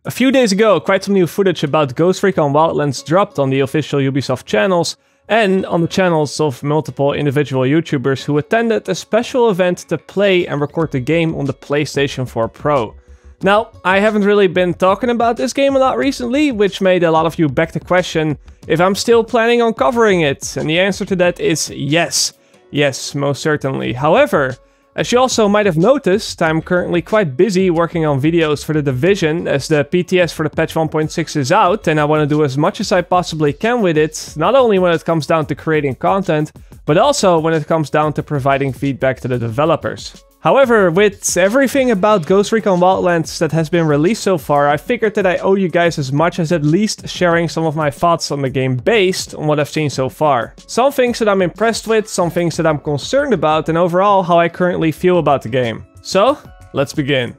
A few days ago, quite some new footage about Ghost Recon Wildlands dropped on the official Ubisoft channels and on the channels of multiple individual YouTubers who attended a special event to play and record the game on the PlayStation 4 Pro. Now, I haven't really been talking about this game a lot recently, which made a lot of you back to question if I'm still planning on covering it, and the answer to that is yes. Yes, most certainly. However, as you also might have noticed, I'm currently quite busy working on videos for The Division as the PTS for the patch 1.6 is out, and I want to do as much as I possibly can with it, not only when it comes down to creating content, but also when it comes down to providing feedback to the developers. However, with everything about Ghost Recon Wildlands that has been released so far, I figured that I owe you guys as much as at least sharing some of my thoughts on the game based on what I've seen so far. Some things that I'm impressed with, some things that I'm concerned about, and overall how I currently feel about the game. So, let's begin.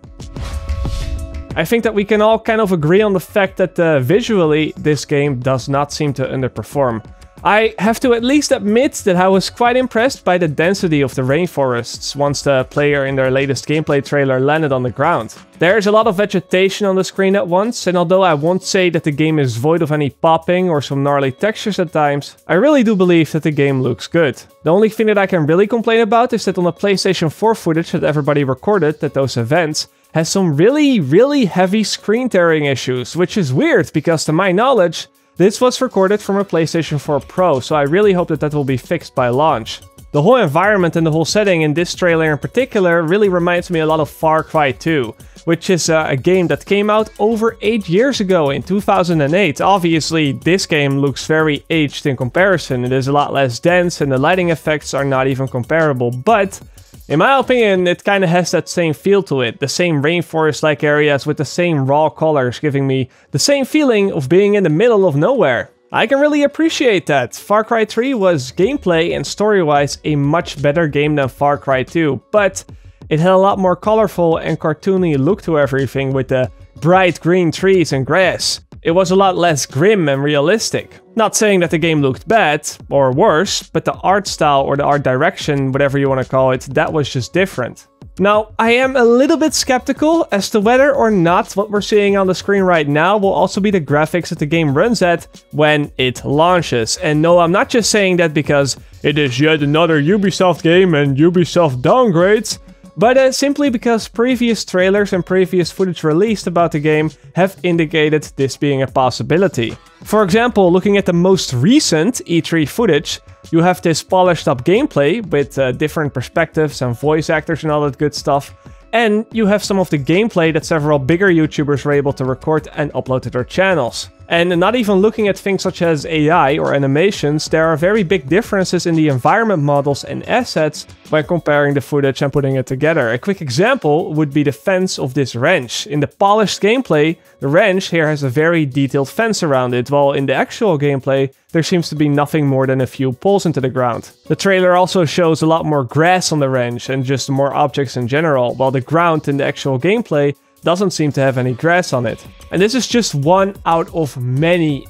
I think that we can all kind of agree on the fact that visually this game does not seem to underperform. I have to at least admit that I was quite impressed by the density of the rainforests once the player in their latest gameplay trailer landed on the ground. There's a lot of vegetation on the screen at once, and although I won't say that the game is void of any popping or some gnarly textures at times, I really do believe that the game looks good. The only thing that I can really complain about is that on the PlayStation 4 footage that everybody recorded at those events has some really heavy screen tearing issues, which is weird because to my knowledge, this was recorded from a PlayStation 4 Pro, so I really hope that that will be fixed by launch. The whole environment and the whole setting in this trailer in particular really reminds me a lot of Far Cry 2, which is a game that came out over 8 years ago in 2008. Obviously, this game looks very aged in comparison. It is a lot less dense and the lighting effects are not even comparable, but in my opinion, it kinda has that same feel to it, the same rainforest-like areas with the same raw colors giving me the same feeling of being in the middle of nowhere. I can really appreciate that. Far Cry 3 was gameplay and story-wise a much better game than Far Cry 2, but it had a lot more colorful and cartoony look to everything with the bright green trees and grass. It was a lot less grim and realistic. Not saying that the game looked bad, or worse, but the art style or the art direction, whatever you want to call it, that was just different. Now, I am a little bit skeptical as to whether or not what we're seeing on the screen right now will also be the graphics that the game runs at when it launches. And no, I'm not just saying that because it is yet another Ubisoft game and Ubisoft downgrades, but simply because previous trailers and previous footage released about the game have indicated this being a possibility. For example, looking at the most recent E3 footage, you have this polished up gameplay with different perspectives and voice actors and all that good stuff. And you have some of the gameplay that several bigger YouTubers were able to record and upload to their channels. And not even looking at things such as AI or animations, there are very big differences in the environment models and assets when comparing the footage and putting it together. A quick example would be the fence of this ranch. In the polished gameplay, the ranch here has a very detailed fence around it, while in the actual gameplay, there seems to be nothing more than a few poles into the ground. The trailer also shows a lot more grass on the ranch and just more objects in general, while the ground in the actual gameplay doesn't seem to have any grass on it. And this is just one out of many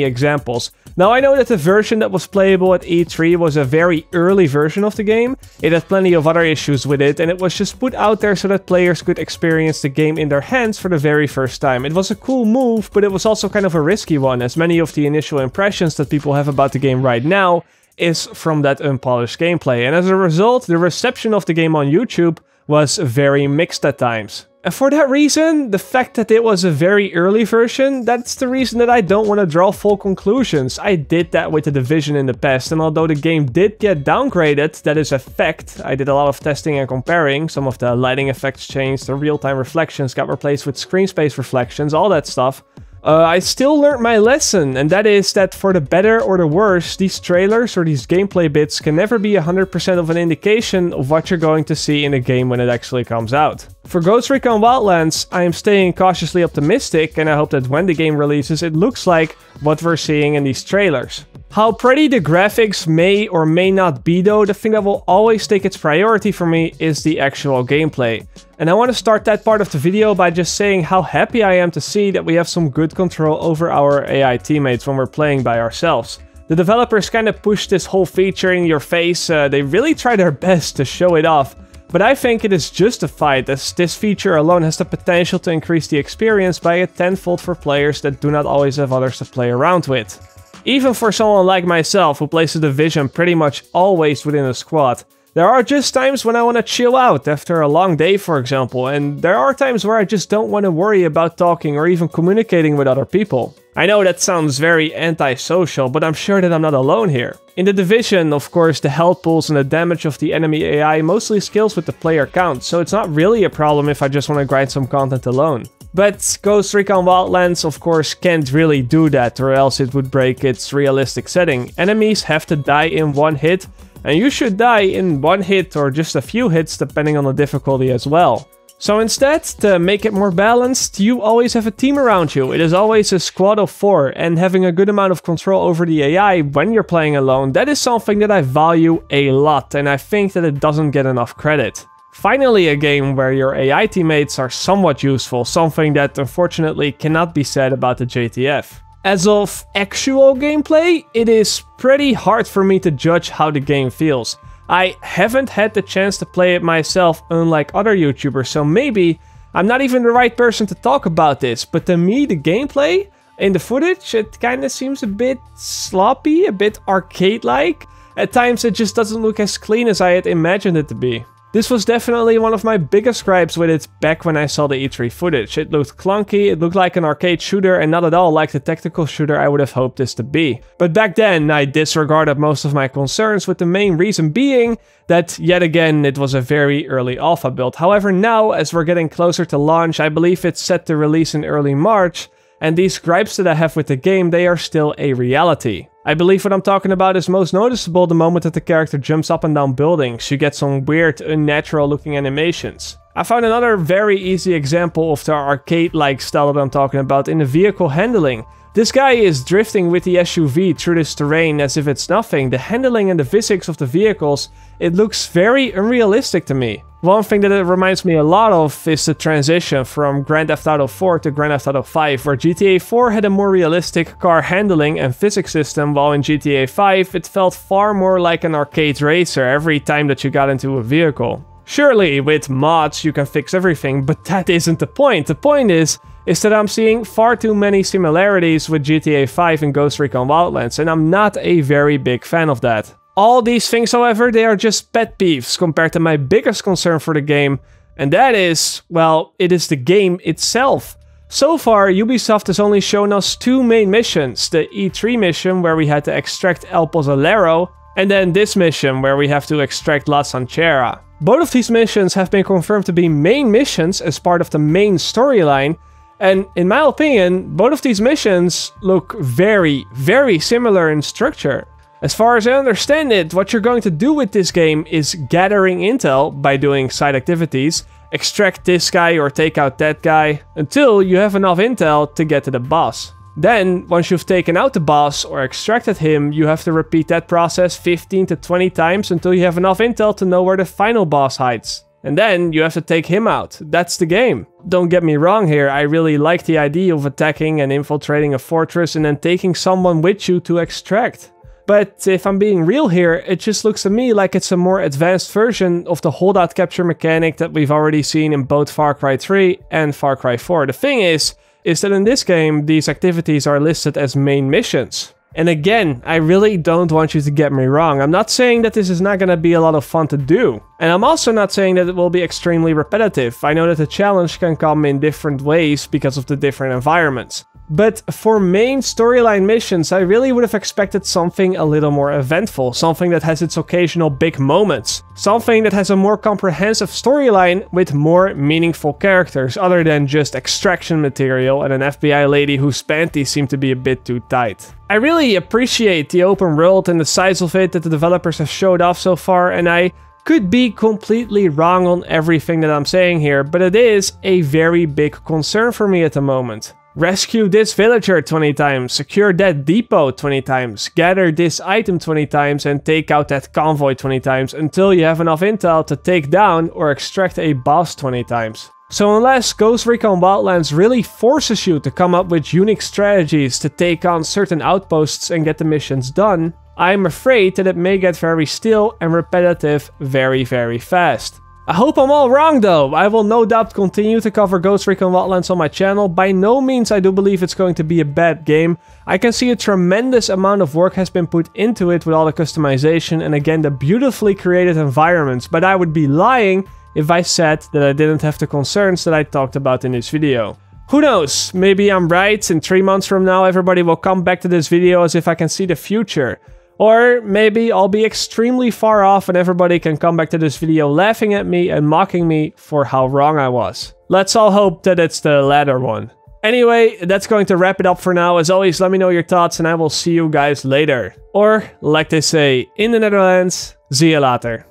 examples. Now I know that the version that was playable at E3 was a very early version of the game. It had plenty of other issues with it and it was just put out there so that players could experience the game in their hands for the very first time. It was a cool move, but it was also kind of a risky one, as many of the initial impressions that people have about the game right now is from that unpolished gameplay. And as a result, the reception of the game on YouTube was very mixed at times. And for that reason, the fact that it was a very early version, that's the reason that I don't want to draw full conclusions. I did that with The Division in the past, and although the game did get downgraded, that is a fact. I did a lot of testing and comparing. Some of the lighting effects changed, the real-time reflections got replaced with screen space reflections, all that stuff. I still learned my lesson, and that is that for the better or the worse, these trailers or these gameplay bits can never be 100% of an indication of what you're going to see in a game when it actually comes out. For Ghost Recon Wildlands, I am staying cautiously optimistic, and I hope that when the game releases, it looks like what we're seeing in these trailers. How pretty the graphics may or may not be though, the thing that will always take its priority for me is the actual gameplay. And I want to start that part of the video by just saying how happy I am to see that we have some good control over our AI teammates when we're playing by ourselves. The developers kind of pushed this whole feature in your face, they really try their best to show it off, But I think it is justified, as this feature alone has the potential to increase the experience by a tenfold for players that do not always have others to play around with. Even for someone like myself who plays the Division pretty much always within a squad, there are just times when I want to chill out after a long day, for example, and there are times where I just don't want to worry about talking or even communicating with other people. I know that sounds very antisocial, but I'm sure that I'm not alone here. In the Division, of course, the health pools and the damage of the enemy AI mostly scales with the player count, so it's not really a problem if I just want to grind some content alone. But Ghost Recon Wildlands, of course, can't really do that, or else it would break its realistic setting. Enemies have to die in one hit, and you should die in one hit or just a few hits depending on the difficulty as well. So instead, to make it more balanced, you always have a team around you. It is always a squad of 4, and having a good amount of control over the AI when you're playing alone, that is something that I value a lot, and I think that it doesn't get enough credit. Finally, a game where your AI teammates are somewhat useful, something that unfortunately cannot be said about the JTF. As of actual gameplay, it is pretty hard for me to judge how the game feels. I haven't had the chance to play it myself, unlike other YouTubers, so maybe I'm not even the right person to talk about this, but to me the gameplay in the footage, it kinda seems a bit sloppy, a bit arcade-like. At times it just doesn't look as clean as I had imagined it to be. This was definitely one of my biggest gripes with it back when I saw the E3 footage. It looked clunky, it looked like an arcade shooter and not at all like the tactical shooter I would have hoped this to be. But back then I disregarded most of my concerns, with the main reason being that yet again it was a very early alpha build. However, now as we're getting closer to launch, I believe it's set to release in early March, and these gripes that I have with the game, they are still a reality. I believe what I'm talking about is most noticeable the moment that the character jumps up and down buildings. You get some weird, unnatural looking animations. I found another very easy example of the arcade-like style that I'm talking about in the vehicle handling. This guy is drifting with the SUV through this terrain as if it's nothing. The handling and the physics of the vehicles, it looks very unrealistic to me. One thing that it reminds me a lot of is the transition from Grand Theft Auto 4 to Grand Theft Auto 5, where GTA 4 had a more realistic car handling and physics system, while in GTA 5 it felt far more like an arcade racer every time that you got into a vehicle. Surely, with mods you can fix everything, but that isn't the point. The point is that I'm seeing far too many similarities with GTA 5 and Ghost Recon Wildlands, and I'm not a very big fan of that. All these things, however, they are just pet peeves compared to my biggest concern for the game, and that is, well, it is the game itself. So far, Ubisoft has only shown us 2 main missions, the E3 mission where we had to extract El Pozzolero, and then this mission where we have to extract La Sanchera. Both of these missions have been confirmed to be main missions as part of the main storyline, and in my opinion, both of these missions look very, very similar in structure. As far as I understand it, what you're going to do with this game is gathering intel by doing side activities, extract this guy or take out that guy, until you have enough intel to get to the boss. Then, once you've taken out the boss or extracted him, you have to repeat that process 15 to 20 times until you have enough intel to know where the final boss hides. And then you have to take him out. That's the game. Don't get me wrong here, I really like the idea of attacking and infiltrating a fortress and then taking someone with you to extract. But if I'm being real here, it just looks to me like it's a more advanced version of the holdout capture mechanic that we've already seen in both Far Cry 3 and Far Cry 4. The thing is that in this game, these activities are listed as main missions. And again, I really don't want you to get me wrong. I'm not saying that this is not going to be a lot of fun to do. And I'm also not saying that it will be extremely repetitive. I know that the challenge can come in different ways because of the different environments. But for main storyline missions, I really would have expected something a little more eventful, something that has its occasional big moments, something that has a more comprehensive storyline with more meaningful characters, other than just extraction material and an FBI lady whose panties seem to be a bit too tight. I really appreciate the open world and the size of it that the developers have showed off so far, and I could be completely wrong on everything that I'm saying here, but it is a very big concern for me at the moment. Rescue this villager 20 times, secure that depot 20 times, gather this item 20 times and take out that convoy 20 times until you have enough intel to take down or extract a boss 20 times. So unless Ghost Recon Wildlands really forces you to come up with unique strategies to take on certain outposts and get the missions done, I'm afraid that it may get very still and repetitive very, very fast. I hope I'm all wrong though. I will no doubt continue to cover Ghost Recon Wildlands on my channel. By no means I do believe it's going to be a bad game. I can see a tremendous amount of work has been put into it with all the customization and again the beautifully created environments, but I would be lying if I said that I didn't have the concerns that I talked about in this video. Who knows, maybe I'm right, in 3 months from now everybody will come back to this video as if I can see the future. Or maybe I'll be extremely far off and everybody can come back to this video laughing at me and mocking me for how wrong I was. Let's all hope that it's the latter one. Anyway, that's going to wrap it up for now. As always, let me know your thoughts and I will see you guys later. Or, like they say in the Netherlands, zie je later.